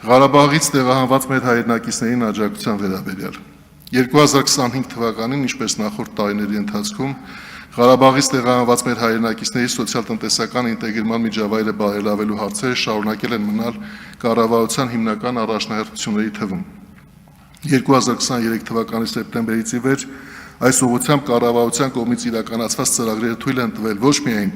Ղարաբաղից տեղահանված մեր հայրենակիցներին աջակցության վերաբերյալ 2025 թվականին, ինչպես նախորդ տարիների ընթացքում, Ղարաբաղից տեղահանված մեր հայրենակիցների սոցիալ-տնտեսական ինտեգրման միջավայրը բարելավելու հարցերը շարունակել են մնալ կառավարության հիմնական առաջնահերթությունների թվում։ 2023 թվականի սեպտեմբերից ի վեր այս ուղղությամբ կառավարության կողմից իրականացված ծրագրերը թույլ են տվել ոչ միայն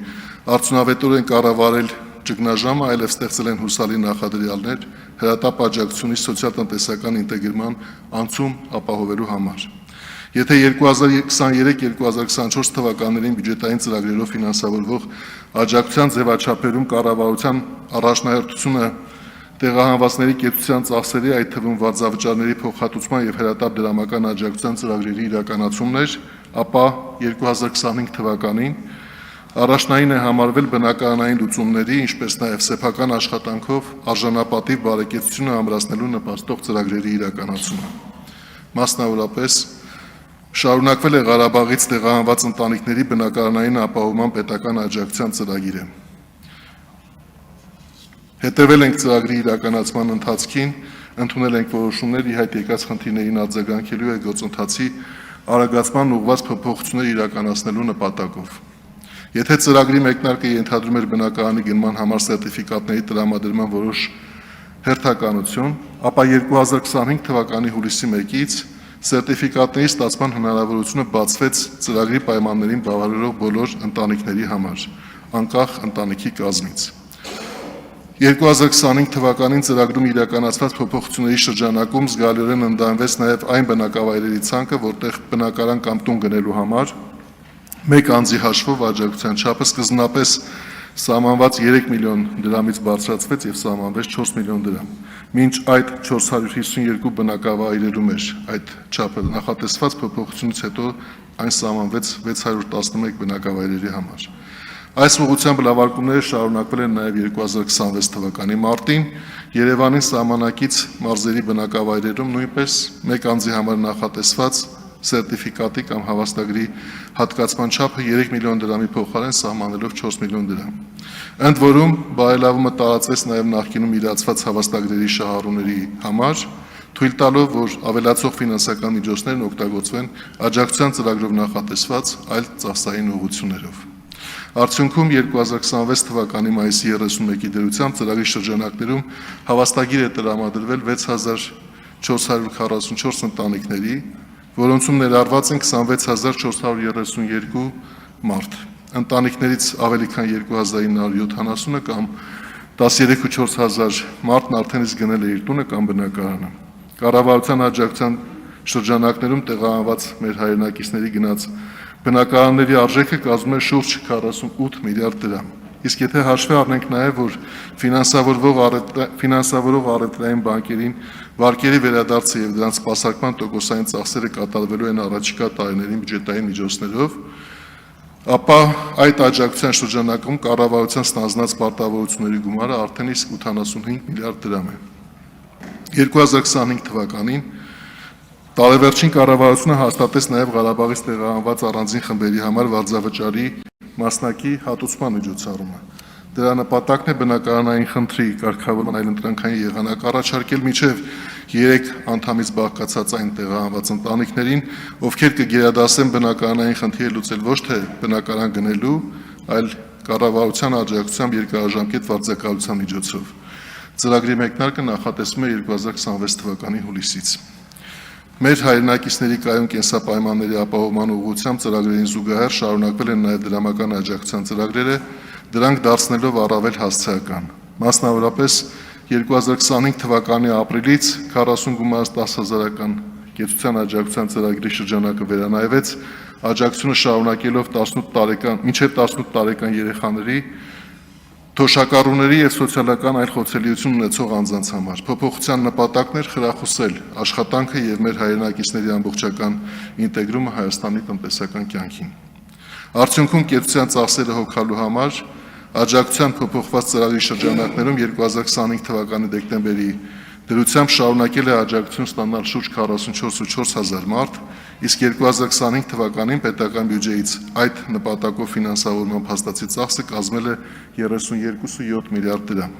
արդյունավետորեն կառավարել ճգնաժամը, այլև ստեղծել են հուսալի նախադրյալներ հրատապ աջակցությունից սոցիալ-տնտեսական ինտեգրման անցում ապահովելու համար։ Եթե 2023-2024 թվականներին բյուջետային ծրագրերով ֆինանսավորվող աջակցության ձևաչափերում կառավարության առաջնահերթությունը տեղահանվածների կեցության ծախսերի, այդ թվում վարձավճարների փոխհատուցման եւ հրատապ դրամական աջակցության ծրագրերի իրականացումն էր, ապա 2025 թվականին առաջնային է համարվել բնակարանային լուծումների, ինչպես նաև սեփական աշխատանքով արժանապատիվ բարեկեցությունը ամրացնելու նպաստող ծրագրերի իրականացումը։ Մասնավորապես շարունակվել է Ղարաբաղից տեղահանված ընտանիքների բնակարանային ապահովման պետական աջակցության ծրագիրը։ Հետևել ենք ծրագրի իրականացման ընթացքին, ընդունել ենք որոշումներ ի հայտ եկած խնդիրներին արձագանքելու եւ գործընթացի արագացման ուղղված փոփոխություններ իրականացնելու նպատակով։ Եթե ծրագրի մեկնարկը ենթադրում էր բնակարանի գնման համար սերտիֆիկատների տրամադրման որոշ հերթականություն, ապա 2025 թվականի հուլիսի 1-ից սերտիֆիկատների ստացման հնարավորությունը բացվեց ծրագրի պայմաններին բավարարող բոլոր ընտանիքների համար, անկախ ընտանիքի կազմից։ 2025 թվականին ծրագրում իրականացված փոփոխությունների շրջանակում զգալիորեն ընդլայնվեց նաև այն բնակավայրերի ցանկը, որտեղ բնակարան կամ տուն գնելու համար մեկ անձի հաշվով աջակցության չափը սկզբնապես սահմանված 3 միլիոն դրամից բարձրացվեց եւ սահմանվեց 4 միլիոն դրամ։ Մինչ այդ 452 բնակավայրերում էր այդ չափը նախատեսված, փոփոխությունից հետո այն սահմանվեց 611 բնակավայրերի համար։ Այս ուղղությամբ լավարկումները շարունակվել են նաև 2026 թվականի մարտին Երևանի սահմանակից մարզերի բնակավայրերում նույնպես մեկ անձի համար նախատեսված սերտիֆիկատի կամ հավաստագրի հատկացման չափը 3 միլիոն դրամի փոխարեն սահմանելով 4 միլիոն դրամ։ Ընդ որում բարելավումը տարածվեց նաև նախկինում իրացված հավաստագրերի շահառուների համար, թույլ տալով, որ ավելացող ֆինանսական միջոցներն օգտագործվեն աջակցության ծրագրով նախատեսված այլ ծախսային ուղղություններով։ Արդյունքում 2026 թվականի մայիսի 31-ի դրությամբ ծրագրի շրջանակներում հավաստագիր է տրամադրվել 6444 ընտանիքների, որոնցում ներառված են 26432 մարդ։ Ընտանիքներից ավելի քան 2970-ը կամ 13,400 մարդն արդեն իսկ գնել է իր տունը կամ բնակարանը։ Կառավարության աջակցության շրջանակներում տեղահանված մեր հայրենակիցների գնած բնակարանների արժեքը կազմում է շուրջ 48 միլիարդ դրամ։ Իսկ եթե հաշվի առնենք նաև, որ ֆինանսավորող առևտրային բանկերին վարկերի վերադարձը եւ դրանց սպասարկման տոկոսային ծախսերը կատարվելու են առաջիկա տարիներին բյուջետային միջոցներով, ապա այդ աջակցության շրջանակում կառավարության ստանձնած պարտավորությունների գումարը արդեն իսկ 85 միլիարդ դրամ է։ 2025 թվականին տարեվերջին կառավարությունը հաստատեց նաև Ղարաբաղից տեղահանված առանձին խմբերի համար վարձավճարի մասնակի հատուցման միջոցառումը։ Դրա նպատակն է բնակարանային խնդրի կարգավորման այլընտրանքային եղանակ առաջարկել մինչև 3 անդամից բաղկացած այն տեղահանված ընտանիքներին, ովքեր կգերադասեն բնակարանային խնդիրը լուծել ոչ թե բնակարան գնելու, այլ կառավարության աջակցությամբ երկարաժամկետ վարձակալության միջոցով։ Ծրագրի մեկնարկը նախատեսվում է 2026 թվականի հուլիսից։ Մեր հայրենակիցների կայուն կենսապայմանների ապահովման ուղղությամբ ծրագրերին զուգահեռ շարունակվել են նաև դրամական աջակցության ծրագրերը, դրանք դարձնելով առավել հասցեական։ Մասնավորապես 2025 թվականի ապրիլից 40 գումարած 10,000-ական կեցության աջակցության ծրագրի շրջանակը վերանայվեց, աջակցությունը շարունակելով մինչև 18 տարեկան երեխաների, թոշակառուների եւ սոցիալական այլ խոցելիություն ունեցող անձանց համար։ Փոփոխության նպատակն էր խրախուսել աշխատանքը եւ մեր հայրենակիցների ամբողջական ինտեգրումը Հայաստանի տնտեսական կյանքին։ Արդյունքում կեցության ծախսերը հոգալու համար աջակցության փոփոխված ծրագրի շրջանակներում 2025 թվականի դեկտեմբերի դրությամբ շարունակել է աջակցություն ստանալ շուրջ 44,400 մարդ, իսկ 2025 թվականին պետական բյուջեից այդ նպատակով ֆինանսավորման փաստացի ծախսը կազմել է 32,7 միլիարդ դրամ։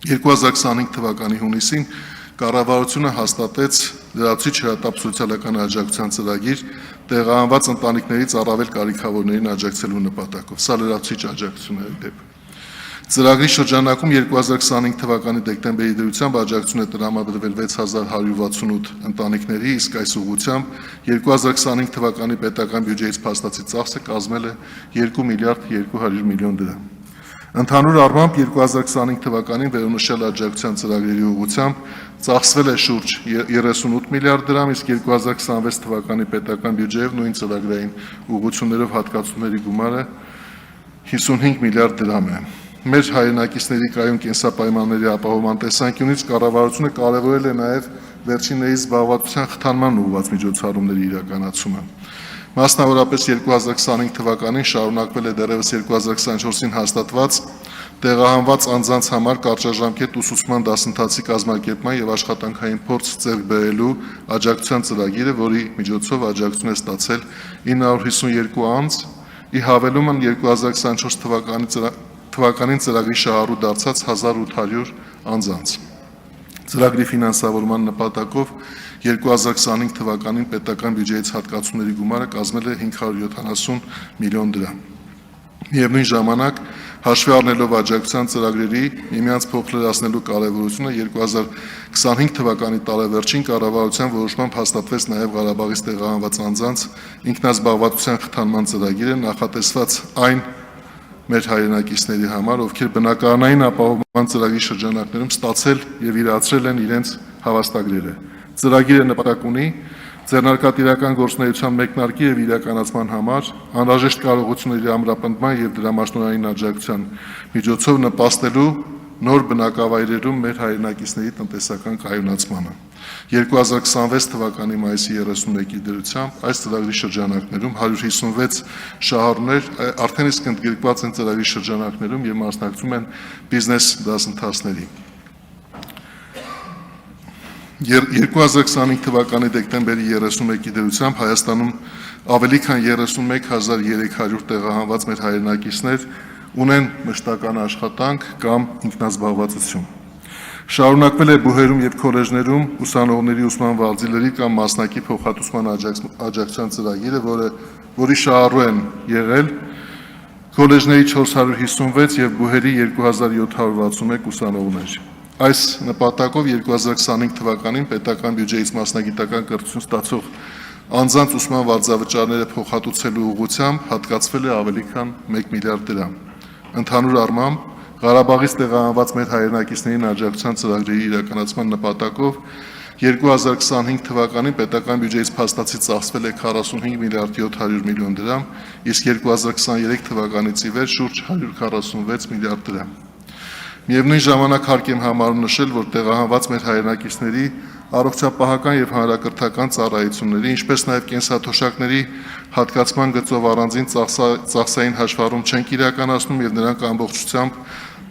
2025 թվականի հունիսին կառավարությունը հաստատեց լրացուցիչ հրատապ-սոցիալական աջակցության ծրագիր տեղահանված ընտանիքներից առավել կարիքավորներին աջակցելու նպատակով։ Սա լրացուցիչ աջակցությունների դեպք։ Ծրագրի շրջանակում 2025 թվականի դեկտեմբերի դրությամբ աջակցություն է տրամադրվել 6168 ընտանիքների, իսկ այս ուղղությամբ 2025 թվականի պետական բյուջեից փաստացի ծախսը կազմել է 2 միլիարդ 200 միլիոն դրամ։ Ընդհանուր առմամբ 2025 թվականին վերոնշյալ աջակցության ծրագրերի ուղղությամբ ծախսվել է շուրջ 38 միլիարդ դրամ, իսկ 2026 թվականի պետական բյուջեով նույն ծրագրային ուղղություններով հատկացումների գումարը 55 միլիարդ դրամ է։ Մեր հայրենակիցների կայուն կենսապայմանների ապահովման տեսանկյունից կառավարությունը կարևորել է նաև վերջիններիս զբաղվածության խթանման ուղղված միջոցառումների իրականացումը։ Մասնավորապես 2025 թվականին շարունակվել է դեռևս 2024-ին հաստատված տեղահանված անձանց համար կարճաժամկետ ուսուցման դասընթացի կազմակերպման եւ աշխատանքային փորձ ձեռք բերելու աջակցության ծրագիրը, որի միջոցով աջակցություն է ստացել 952 անձ, ի հավելումն 2024 թվականին ծրագրի շահառու դարձած 1800 անձանց։ Ծրագրի ֆինանսավորման նպատակով 2025 թվականին պետական բյուջեից հատկացումների գումարը կազմել է 570 միլիոն դրամ։ Միևնույն ժամանակ, հաշվի առնելով աջակցության ծրագրերի միմյանց փոխլրացնելու կարևորությունը 2025 թվականի տարեվերջին կառավարության որոշմամբ հաստատվեց նաև Ղարաբաղից տեղահանված անձանց ինքնազբաղվածության խթանման ծրագիրը, նախատեսված այն մեր հայրենակիցների համար, ովքեր բնակարանային ապահովման ծրագրի շրջանակներում ստացել եւ իրացրել են իրենց հավաստագրերը։ Ծրագիրը նպատակ ունի ձեռնարկատիրական գործունեության մեկնարկի եւ իրականացման համար անհրաժեշտ կարողությունների ամրապնդման եւ դրամաշնորհային աջակցության միջոցով նպաստելու նոր բնակավայրերում մեր հայրենակիցների տնտեսական կայունացմանը։ 2026 թվականի մայիսի 31-ի դրությամբ այս ծրագրի շրջանակներում 156 շահառուներ արդեն իսկ ընդգրկված են ծրագրի շրջանակներում եւ մասնակցում են բիզնես դասընթացների։ 2025 թվականի դեկտեմբերի 31-ի դրությամբ Հայաստանում ավելի քան 31300 տեղահանված մեր հայրենակիցներ ունեն մշտական աշխատանք կամ ինքնազբաղվածություն։ Շարունակվել է բուհերում եւ քոլեջներում ուսանողների ուսման վարձիլերի կամ մասնակի փոխհատուցման աջակցության ծրագիրը, որի շահառու են եղել քոլեջների 456 եւ բուհերի 2761 ուսանողներ։ Այս նպատակով 2025 թվականին պետական բյուջեից մասնագիտական կրթություն ստացող անձանց ուսման վարձավճարները փոխհատուցելու ուղղությամբ հատկացվել է ավելի քան 1 միլիարդ դրամ։ Ընդհանուր առմամբ Ղարաբաղից տեղահանված մեր հայրենակիցներին աջակցության ծրագրերի իրականացման նպատակով 2025 թվականին պետական բյուջեից փաստացի ծախսվել է 45 միլիարդ 700 միլիոն դրամ, իսկ 2023 թվականից ի վեր շուրջ 146 միլիարդ դրամ։ Միևնույն ժամանակ հարկ եմ համարում նշել, որ տեղահանված մեր հայրենակիցների առողջապահական եւ հանրակրթական ծառայությունների, ինչպես նաեւ կենսաթոշակների հատկացման գծով առանձին ծախսային հաշվառում չենք իրականացնում եւ նրանք ամբողջությամբ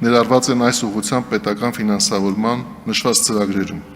ներառված են այս ուղղությամբ պետական ֆինանսավորման նշված ծրագրերում։